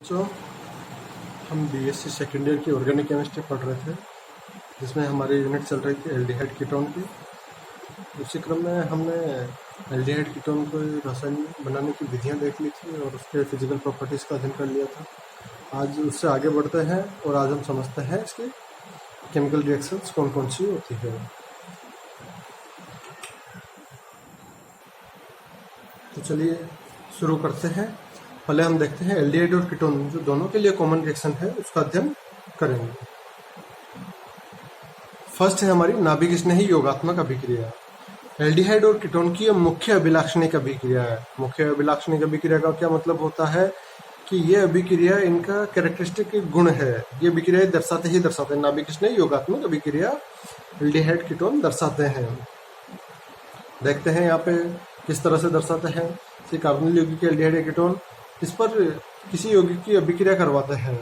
तो हम BSc second year की ऑर्गेनिक केमिस्ट्री पढ़ रहे थे, जिसमें हमारी यूनिट चल रही थी एल्डिहाइड कीटोन की। उसी क्रम में हमने एल्डिहाइड कीटोन को रसायन बनाने की विधियां देख ली थी और उसके फिजिकल प्रॉपर्टीज़ का अध्ययन कर लिया था। आज उससे आगे बढ़ते हैं और आज हम समझते हैं इसकी केमिकल रिएक्शंस कौन कौन सी होती है। तो चलिए शुरू करते हैं। पहले हम देखते हैं एल्डिहाइड और कीटोन जो दोनों के लिए कॉमन रिएक्शन है उसका अध्ययन करेंगे। फर्स्ट है हमारी नाभिक स्नेही योगात्मक अभिक्रिया। एल्डिहाइड और कीटोन की मुख्य अभिलाक्षणिक अभिक्रिया है। मुख्य अभिलाक्षणिक अभिक्रिया का क्या मतलब होता है कि ये अभिक्रिया इनका कैरेक्टरिस्टिक गुण है। ये अभिक्रिया दर्शाते हैं नाभिक स्नेही योगात्मक अभिक्रिया एल्डिहाइड कीटोन दर्शाते हैं। देखते हैं यहाँ पे किस तरह से दर्शाते हैं। कार्बोनिल यौगिक के एल्डिहाइड कीटोन इस पर किसी यौगिक की अभिक्रिया करवाते हैं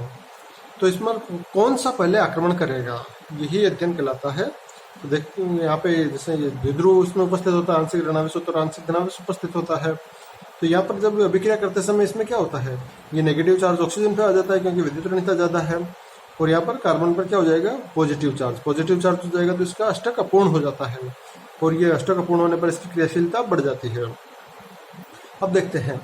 तो इसमें कौन सा पहले आक्रमण करेगा, यही अध्ययन कहलाता है। तो देखते हैं यहाँ पे जैसे ये द्विध्रुव इसमें उपस्थित होता है, आंशिक ऋणावेश और आंशिक धनावेश उपस्थित होता है। तो यहाँ पर जब अभिक्रिया करते समय इसमें क्या होता है, ये नेगेटिव चार्ज ऑक्सीजन पे आ जाता है क्योंकि विद्युत ऋणता ज्यादा है, और यहाँ पर कार्बन पर क्या हो जाएगा, पॉजिटिव चार्ज हो जाएगा। तो इसका अष्टक अपूर्ण हो जाता है और ये अष्टक अपूर्ण होने पर इसकी क्रियाशीलता बढ़ जाती है। अब देखते हैं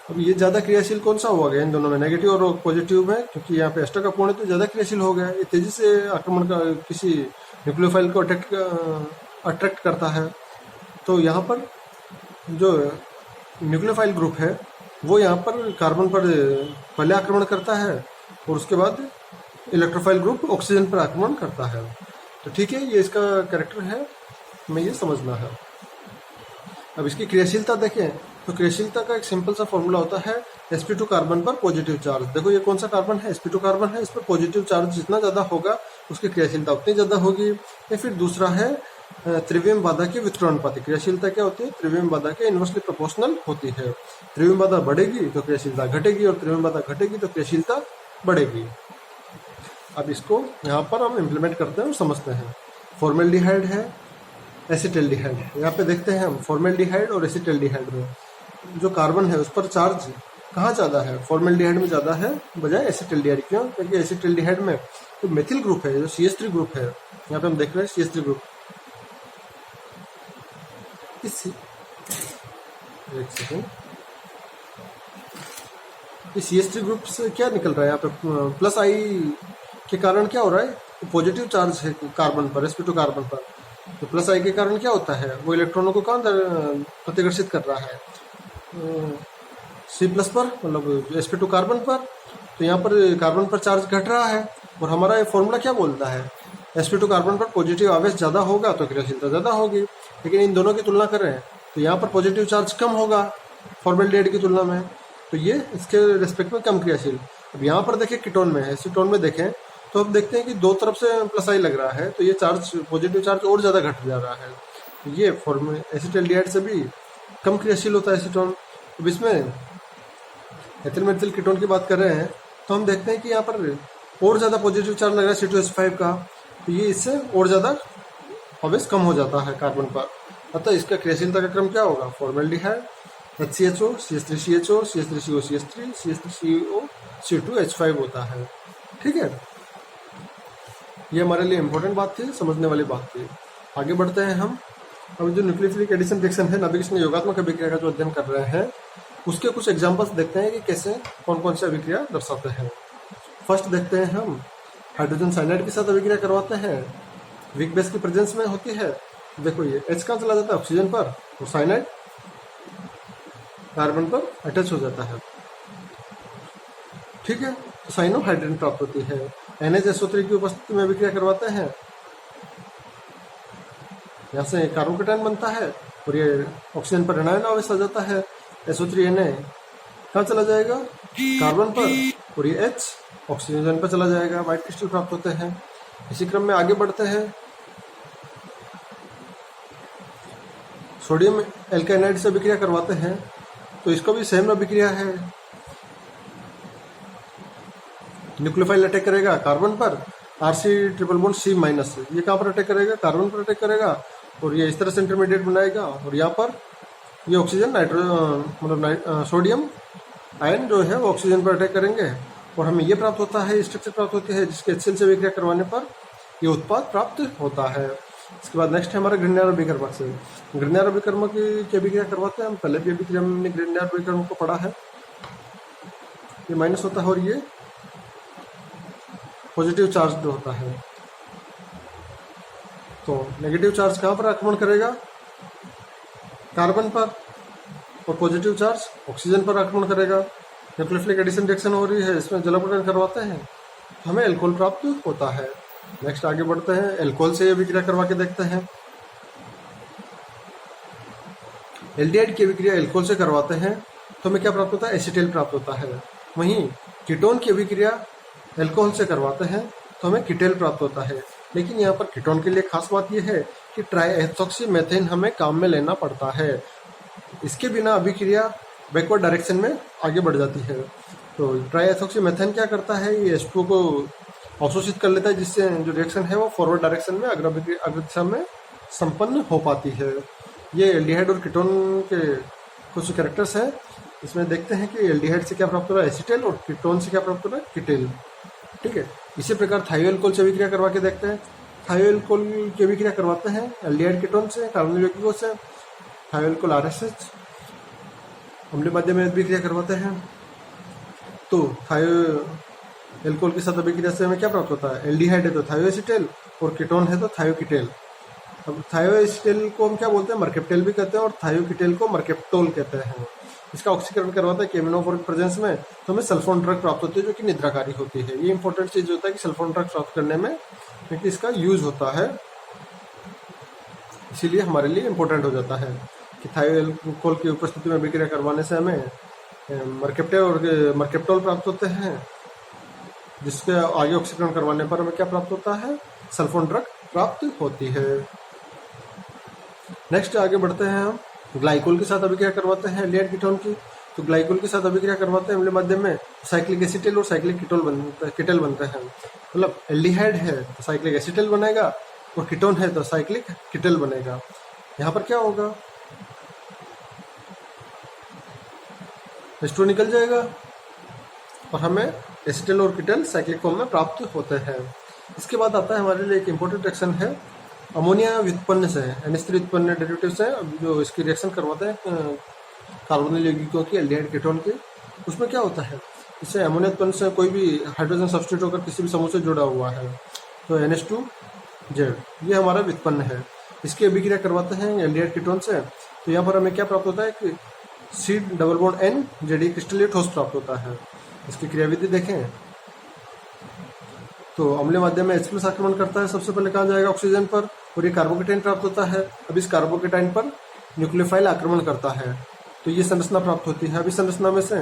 अब ये ज्यादा क्रियाशील कौन सा हो गया इन दोनों में, नेगेटिव और पॉजिटिव में, क्योंकि यहाँ पे अष्टक अपूर्ण है तो ज्यादा क्रियाशील हो गया। ये तेजी से आक्रमण का किसी न्यूक्लियोफाइल को अट्रैक्ट करता है। तो यहाँ पर जो न्यूक्लियोफाइल ग्रुप है वो यहाँ पर कार्बन पर पहले आक्रमण करता है और उसके बाद इलेक्ट्रोफाइल ग्रुप ऑक्सीजन पर आक्रमण करता है। तो ठीक है, ये इसका कैरेक्टर है, हमें ये समझना है। अब इसकी क्रियाशीलता देखें तो क्रियाशीलता का एक सिंपल सा फॉर्मूला होता है sp2 कार्बन पर पॉजिटिव चार्ज। देखो ये कौन सा कार्बन है, sp2 कार्बन है, इस पर पॉजिटिव चार्ज जितना ज्यादा होगा उसकी क्रियाशीलता उतनी ज्यादा होगी। या फिर दूसरा है त्रिविम बाधा की वितरणानुपाती। क्रियाशीलता क्या होती है, त्रिविम बाधा के इनवर्सली प्रोपोर्शनल होती है। त्रिविम बाधा बढ़ेगी तो क्रियाशीलता घटेगी और त्रिविम बाधा घटेगी तो क्रियाशीलता बढ़ेगी। अब इसको यहाँ पर हम इम्प्लीमेंट करते हैं और समझते हैं। फॉर्मेल्डिहाइड है, एसिटल्डिहाइड है। यहाँ पे देखते हैं हम फॉर्मेल्डिहाइड और एसिटल्डिहाइड में जो कार्बन है उस पर चार्ज कहाँ ज्यादा है, फॉर्मेल्डिहाइड में ज्यादा है बजाय एसिटल्डिहाइड। क्यों, क्योंकि एसिटल्डिहाइड में जो मेथिल ग्रुप है, जो CH3 ग्रुप है, यहाँ पे हम देख रहे हैं CH3 ग्रुप। एक सेकेंड, इस CH3 ग्रुप से क्या निकल रहा है, यहाँ पे प्लस आई के कारण क्या हो रहा है, पॉजिटिव चार्ज है कार्बन पर, sp2 कार्बन पर। तो प्लस आई के कारण क्या होता है, वो इलेक्ट्रॉनों को कहाँ प्रतिकर्षित कर रहा है, C प्लस पर, मतलब sp2 कार्बन पर। तो यहाँ पर कार्बन पर चार्ज घट रहा है और हमारा ये फॉर्मूला क्या बोलता है, sp2 कार्बन पर पॉजिटिव आवेश ज्यादा होगा तो क्रियाशीलता ज्यादा होगी। लेकिन इन दोनों की तुलना करें तो यहाँ पर पॉजिटिव चार्ज कम होगा फॉर्मेल्डिहाइड की तुलना में, तो ये इसके रिस्पेक्ट में कम क्रियाशील। अब यहाँ पर देखें कीटोन में, एसीटोन में देखें तो हम देखते हैं कि दो तरफ से प्लस आई लग रहा है, तो ये चार्ज पॉजिटिव चार्ज और ज्यादा घट जा रहा है। ये एसिटल्डिहाइड से भी कम क्रियाशील होता है एसीटोन। अब इसमें एथिल मेथिल कीटोन की बात कर रहे हैं तो हम देखते हैं कि यहाँ पर और ज्यादा पॉजिटिव चार्ज लग रहा है C2H5 का, तो ये इससे और ज्यादा आवेश कम हो जाता है कार्बन पर। अतः इसका क्रियाशीलता का क्रम क्या होगा, formaldehyde HCHO CH3CHO CH3CO CH3 CH3CO C2H5 होता है। ठीक है, ये हमारे लिए इंपॉर्टेंट बात थी, समझने वाली बात थी। आगे बढ़ते हैं हम। अब जो न्यूक्लियोफिलिक एडिशन रिएक्शन है, नाभिक स्नेही योगात्मक अभिक्रिया का जो अध्ययन कर रहे हैं, उसके कुछ एग्जांपल्स देखते हैं कि कैसे कौन कौन से अभिक्रिया दर्शाते हैं। फर्स्ट देखते हैं हम, हाइड्रोजन साइनाइड के साथ अभिक्रिया करवाते हैं, वीक बेस की प्रेजेंस में होती है। देखो ये H कहाँ चला जाता है, ऑक्सीजन पर, और साइनाइड कार्बन पर अटैच हो जाता है। ठीक है, तो साइनोहाइड्रिन प्राप्त होती है। NHSO3 की उपस्थिति में अभिक्रिया करवाते हैं, यहाँ से कार्बोकेटायन बनता है और ये ऑक्सीजन पर ऋणायन आवेश आ जाता है। SO3Na कहाँ चला जाएगा, कार्बन पर, और ये H ऑक्सीजन पर चला जाएगा, व्हाइट क्रिस्टल प्राप्त होते हैं। इसी क्रम में आगे बढ़ते हैं। सोडियम एल्काइनाइड से अभिक्रिया करवाते हैं तो इसका भी सेम अभिक्रिया है। न्यूक्लियोफाइल अटैक करेगा कार्बन पर, RC triple bond C minus, ये कहाँ पर अटैक करेगा, कार्बन पर अटैक करेगा और ये इस तरह से इंटरमीडिएट बनाएगा। और यहाँ पर ये ऑक्सीजन सोडियम आयन जो है वो ऑक्सीजन पर अटैक करेंगे और हमें ये प्राप्त होता है, स्ट्रक्चर प्राप्त होती है जिसके HCl से अभिक्रिया करवाने पर ये उत्पाद प्राप्त होता है। इसके बाद नेक्स्ट है हमारा ग्रिग्नार्ड अभिकर्मक से। ग्रिग्नार्ड अभिकर्मक की अभिक्रिया करवाते हैं हम, पहले भी अभिक्रिया हमने ग्रिग्नार्ड अभिकर्मक को पढ़ा है। ये माइनस होता है और ये पॉजिटिव चार्ज होता है। तो नेगेटिव चार्ज कहाँ पर आक्रमण करेगा? कार्बन पर, और पॉजिटिव चार्ज ऑक्सीजन पर आक्रमण करेगा। न्यूक्लियोफिलिक एडिशन रिएक्शन हो रही है, इसमें जलावरण करवाते हैं तो हमें एल्कोहल प्राप्त होता है। नेक्स्ट आगे बढ़ते हैं, एल्कोहल से अभिक्रिया करवा के देखते हैं। एल्डिहाइड की अभिक्रिया एल्कोहल से करवाते हैं तो हमें क्या प्राप्त होता है? एसिटेल प्राप्त होता है। वहीं कीटोन की अभिक्रिया एल्कोहल से करवाते हैं तो हमें कीटेल प्राप्त होता है। लेकिन यहाँ पर कीटोन के लिए खास बात यह है कि ट्राईएथोक्सी मेथेन हमें काम में लेना पड़ता है, इसके बिना अभिक्रिया बैकवर्ड डायरेक्शन में आगे बढ़ जाती है। तो ट्राईएथोक्सी मेथेन क्या करता है? ये H2 को अवशोषित कर लेता है, जिससे जो रिएक्शन है वो फॉरवर्ड डायरेक्शन में अग्र दिशा में संपन्न हो पाती है। ये एल्डिहाइड और कीटोन के कुछ कैरेक्टर्स हैं। इसमें देखते हैं कि एल्डिहाइड से क्या प्राप्त हो रहा है? एसिटेल, और कीटोन से क्या प्राप्त हो रहा है? कीटेल। ठीक है, इसी प्रकार थायोएल्कोहल से अभिक्रिया करवा के देखते हैं। थायोएल्कोहल की अभिक्रिया करवाते हैं एल्डिहाइड कीटोन से, कार्बोनिल यौगिकों से। थायोएल्कोहल RSH अम्लीय माध्यम में अभिक्रिया करवाते हैं। तो थायोएल्कोहल के साथ अभिक्रिया से हमें क्या प्राप्त होता है? एल्डिहाइड है तो थायोएसिटेल, और कीटोन है तो थायोकीटेल। अब थायोएसिटेल को हम क्या बोलते हैं? मर्केप्टेल भी कहते हैं, और थायोकीटेल को मर्केप्टोल कहते हैं। इसका ऑक्सीकरण करवाता है केमिनोफोर के प्रेजेंस में, तो हमें सल्फोन ड्रग प्राप्त होती है जो कि निद्राकारी होती है। ये इंपॉर्टेंट चीज होता है कि सल्फोन ड्रग प्राप्त करने में क्योंकि इसका यूज होता है, इसीलिए हमारे लिए इंपॉर्टेंट हो जाता है कि थायोएल्कोहल की उपस्थिति में अभिक्रिया करवाने से हमें मर्केप्टेल और मर्केप्टोल प्राप्त होते हैं, जिसके आगे ऑक्सीकरण करवाने पर हमें क्या प्राप्त होता है? सल्फोन ड्रग प्राप्त होती है। नेक्स्ट आगे बढ़ते हैं हम, ग्लाइकोल के साथ अभिक्रिया करवाते हैं एल्डिहाइड कीटोन की। तो ग्लाइकोल के साथ अभिक्रिया करवाते हैं अम्लीय माध्यम में साइक्लिक एसिटेल और साइक्लिक कीटेल बनते हैं। मतलब एल्डिहाइड है तो साइक्लिक एसिटेल बनेगा, और कीटोन है तो साइक्लिक कीटेल बनेगा। यहाँ पर क्या होगा? H2 निकल जाएगा और हमें एसिटेल और कीटेल साइक्लिक फॉर्म में प्राप्त होते हैं। इसके बाद आता है हमारे लिए एक इम्पोर्टेंट रिएक्शन है अमोनिया व्युत्पन्न से, NH3 उत्पन्न डेरिवेटिव से जो इसकी रिएक्शन करवाते हैं कार्बोनिल यौगिकों की एल्डिहाइड कीटोन की। उसमें क्या होता है? इससे अमोनिया उत्पन्न से कोई भी हाइड्रोजन सब्स्टिट्यूट होकर किसी भी समूह से जुड़ा हुआ है, तो NH2Z ये हमारा व्युत्पन्न है। इसकी अभिक्रिया करवाते हैं एल्डिहाइड कीटोन से, तो यहाँ पर हमें क्या प्राप्त होता है कि C+N जेडी क्रिस्टलीय ठोस प्राप्त होता है। इसकी क्रियाविधि देखें तो अम्लीय माध्यम में H+ आक्रमण करता है, सबसे पहले कहाँ जाएगा? ऑक्सीजन पर, और ये कार्बोकेटाइन प्राप्त होता है। अब इस कार्बोकेटाइन पर न्यूक्लियोफाइल आक्रमण करता है तो ये संरचना प्राप्त होती है। अब इस संरचना में से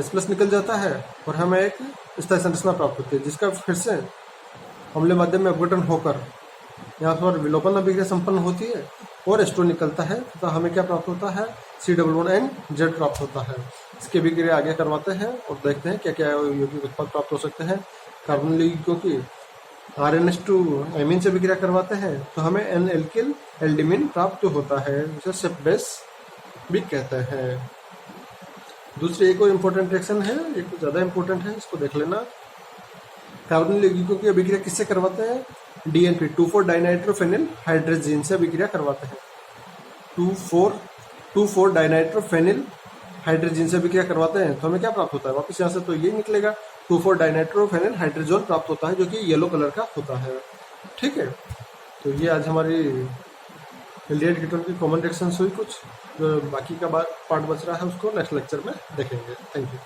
H+ निकल जाता है और हमें एक स्थायी संरचना प्राप्त होती है, जिसका फिर से अम्लीय माध्यम में अपघटन होकर यहाँ पर विलोपन अभिक्रिया संपन्न होती है और H2 निकलता है, तो हमें क्या प्राप्त होता है? C+N Z प्राप्त होता है। इसकी अभिक्रिया आगे करवाते हैं और देखते हैं क्या क्या यौगिक उत्पाद प्राप्त हो सकते हैं। कार्बोनिल यौगिकों की RNH2 एमीन से अभिक्रिया करवाते हैं तो हमें N-एल्किल एल्डिमिन प्राप्त होता है, जिसे सेप बेस भी कहते हैं। दूसरी एक और इम्पोर्टेंट रिएक्शन है, ये कुछ ज़्यादा इम्पोर्टेंट है, इसको देख लेना। कार्बोनिल यौगिकों की अभिक्रिया किससे करवाते हैं? DNP 2,4 डाइनाइट्रोफेनिल हाइड्रोजीन से अभिक्रिया करवाते हैं। 2,4 डाइनाइट्रोफेनिल हाइड्रोजीन से अभिक्रिया करवाते हैं तो हमें क्या प्राप्त होता है? वापस यहाँ से तो ये निकलेगा 2,4 डाइनाइट्रोफेनिल हाइड्रोजोन प्राप्त होता है, जो कि येलो कलर का होता है। ठीक है, तो ये आज हमारी एल्डिहाइड कीटोन की कॉमन रिएक्शंस हुई। कुछ जो बाकी का पार्ट बच रहा है उसको नेक्स्ट लेक्चर में देखेंगे। Thank you.